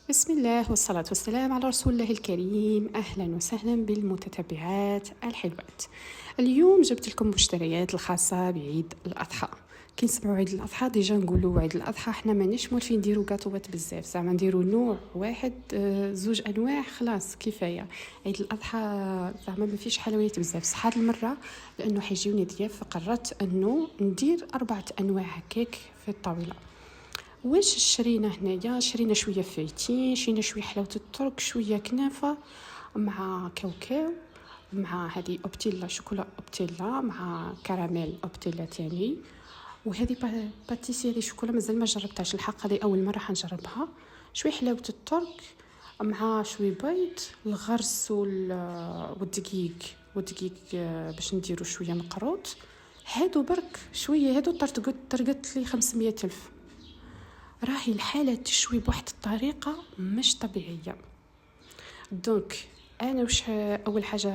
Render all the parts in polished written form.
بسم الله والصلاة والسلام على رسول الله الكريم. أهلا وسهلا بالمتتبعات الحلوات. اليوم جبت لكم مشتريات الخاصة بعيد الأضحى. كي نسمعوا عيد الأضحى ديجا نقولوا عيد الأضحى حنا ماناش مولفين نديروا كاطوات بزاف، زعما نديروا نوع واحد زوج أنواع خلاص كفاية. عيد الأضحى زعما ما فيش حلويات بزاف، صح هاد المرة لأنه حيجيوني ضياف فقررت أنه ندير 4 أنواع هكاك في الطاولة. واش شرينا هنايا؟ شرينا شويه فايتين، شرينا شويه حلاوه الترك، شويه كنافه مع كاوكاو، مع هذه اوبتيلا شوكولا اوبتيلا مع كراميل اوبتيلا تاني، وهذه باتيسيري شوكولا مازال ما جربتهاش الحق، هذه اول مره حنجربها. شويه حلاوه الترك مع شويه بيض الغرس والدقيق باش نديروا شويه مقروط. هادو برك شويه، هادو طرقت لي 500 ألف. راهي الحالة تشوي بواحد الطريقة مش طبيعية. دونك أنا وش أول حاجة،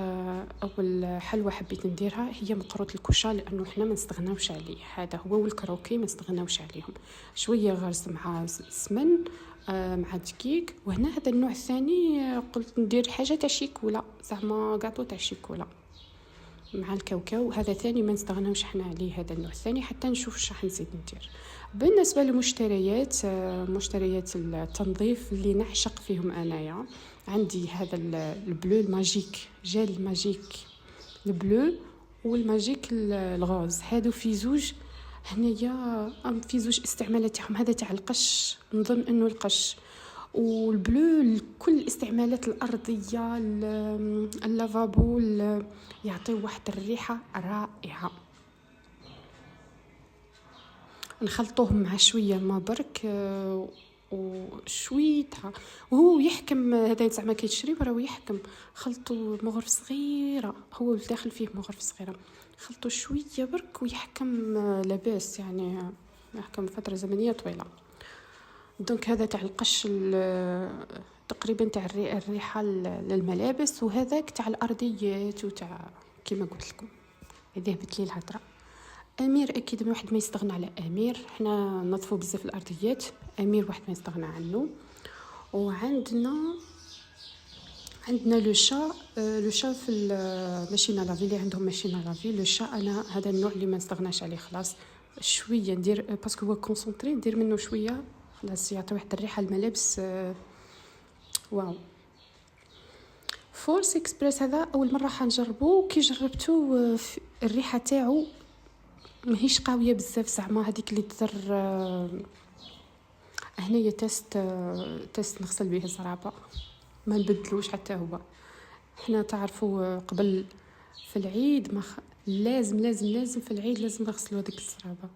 أول حلوة حبيت نديرها هي مقروط الكوشة، لأنه إحنا ما نستغناوش عليه، هذا هو والكروكي ما نستغناوش عليهم. شوية غرز مع سمن مع دقيق. وهنا هذا النوع الثاني قلت ندير حاجة تاع شيكولا، زعما قاطو تاع شيكولا مع الكاوكاو، هذا ثاني ما نستغناوش احنا عليه، هذا النوع الثاني حتى نشوف اش راح نزيد ندير. بالنسبه للمشتريات، مشتريات التنظيف اللي نعشق فيهم انايا، عندي هذا البلو الماجيك، جل الماجيك البلو والماجيك الغوز، هادو في زوج هنايا في زوج استعمالات تاعهم. هذا تاع القش، نظن انه القش، والبلو كل استعمالات الأرضية، اللافابو، يعطي واحد الريحة رائعة. نخلطوهم مع شوية ما برك وشويتها، وهو يحكم هذا زعما كي تشري وراه يحكم. خلطوا مغرف صغيرة، هو داخل فيه مغرف صغيرة، خلطوا شوية برك ويحكم لاباس، يعني يحكم فترة زمنية طويلة. دونك هذا تاع القش تقريبا تاع الريحه للملابس، وهذاك تاع الارضيات وتاع كيما قلت لكم. ذهبت لي الهضره. امير اكيد واحد ما يستغنى على امير، حنا نظفوا بزاف الارضيات، امير واحد ما يستغنى عنه. وعندنا لو شا في الماشينه لافي، اللي عندهم ماشينه لافي لو شا، انا هذا النوع اللي ما نستغناش عليه خلاص. شويه ندير باسكو هو كونسونطري، ندير منه شويه خلاص يعطي واحد الريحه الملابس واو. فورس اكسبريس هذا اول مره حنجربه، كي جربته الريحه تاعو ماهيش قويه بزاف، زعما هذيك اللي تضر. هنايا تيست نغسل به الزرابه، ما نبدلوش حتى هو. احنا تعرفوا قبل في العيد لازم في العيد لازم نغسلوا هذيك الزرابه.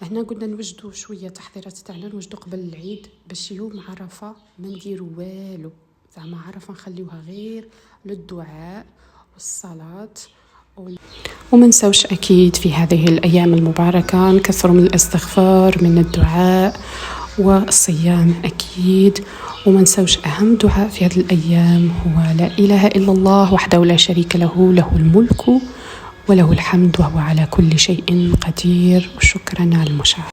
هنا قلنا نوجدوا شويه تحضيرات تاعنا، نوجدوا قبل العيد باش يوم عرفه ما نديروا والو، زعما عرفه نخليوها غير للدعاء والصلاه وما نساوش اكيد في هذه الايام المباركه نكثروا من الاستغفار، من الدعاء والصيام اكيد. وما نساوش اهم دعاء في هذه الايام هو لا اله الا الله وحده لا شريك له، له الملك وله الحمد وهو على كل شيء قدير. وشكرا على المشاهدة.